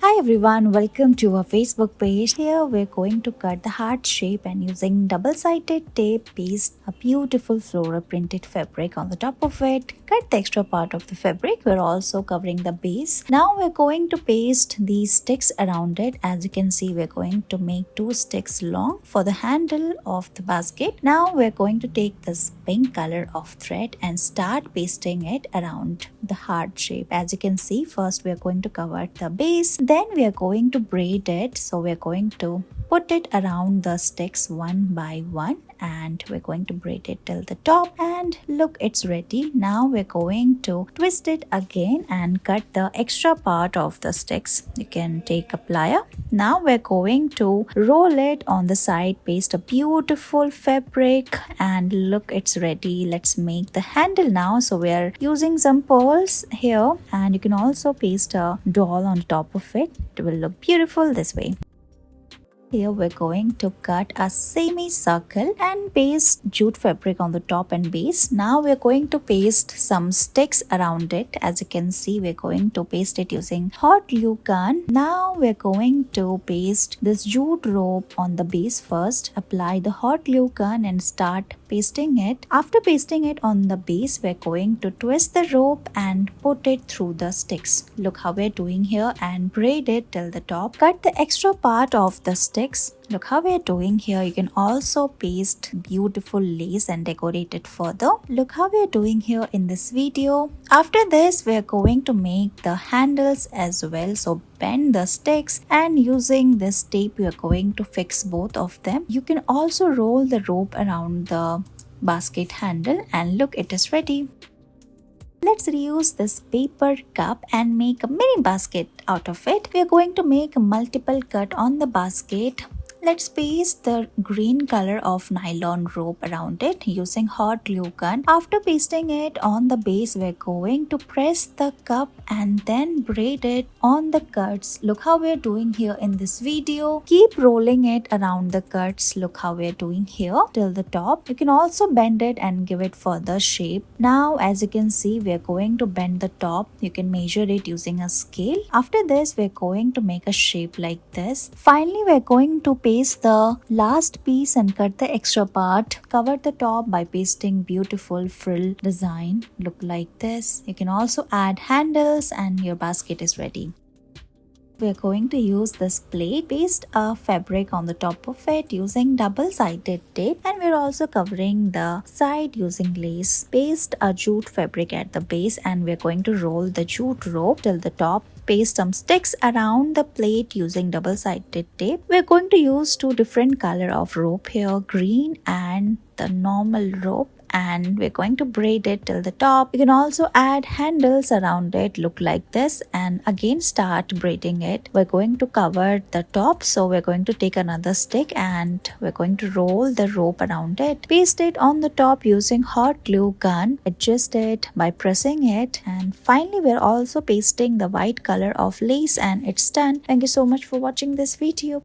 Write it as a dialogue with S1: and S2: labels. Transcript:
S1: Hi everyone, welcome to our Facebook page. Here we're going to cut the heart shape and using double-sided tape paste a beautiful floral printed fabric on the top of it. Cut the extra part of the fabric. We're also covering the base. Now we're going to paste these sticks around it. As you can see, we're going to make 2 sticks long for the handle of the basket. Now we're going to take this pink color of thread and start pasting it around the heart shape. As you can see, first we're going to cover the base. Then we are going to braid it. So we're going to put it around the sticks one by one and we're going to braid it till the top, and look, it's ready. Now we're going to twist it again and cut the extra part of the sticks. You can take a plier. Now we're going to roll it on the side, paste a beautiful fabric, and look, it's ready. Let's make the handle now. So we're using some pearls here, and you can also paste a doll on top of it. It will look beautiful this way. Here we're going to cut a semicircle and paste jute fabric on the top and base. Now we're going to paste some sticks around it. As you can see, we're going to paste it using hot glue gun. Now we're going to paste this jute rope on the base first. Apply the hot glue gun and start pasting it. After pasting it on the base, we're going to twist the rope and put it through the sticks. Look how we're doing here, and braid it till the top. Cut the extra part of the sticks. Look how we're doing here. You can also paste beautiful lace and decorate it further. Look how we're doing here in this video. After this, we're going to make the handles as well. So bend the sticks, and using this tape, you're going to fix both of them. You can also roll the rope around the basket handle, and look, it is ready. Let's reuse this paper cup and make a mini basket out of it. We are going to make a multiple cut on the basket. Let's paste the green color of nylon rope around it using hot glue gun. After pasting it on the base, we're going to press the cup and then braid it on the cuts. Look how we're doing here in this video. Keep rolling it around the cuts. Look how we're doing here till the top. You can also bend it and give it further shape. Now, as you can see, we're going to bend the top. You can measure it using a scale. After this, we're going to make a shape like this. Finally, we're going to paste the last piece and cut the extra part. Cover the top by pasting beautiful frill design. Look like this. You can also add handles and your basket is ready. We're going to use this plate, paste a fabric on the top of it using double-sided tape, and we're also covering the side using lace. Paste a jute fabric at the base, and we're going to roll the jute rope till the top. Paste some sticks around the plate using double-sided tape. We're going to use 2 different color of rope here, green and the normal rope, and we're going to braid it till the top. You can also add handles around it, look like this, and again start braiding it. We're going to cover the top, so we're going to take another stick and we're going to roll the rope around it. Paste it on the top using hot glue gun. Adjust it by pressing it, and finally we're also pasting the white color of lace, and it's done. Thank you so much for watching this video.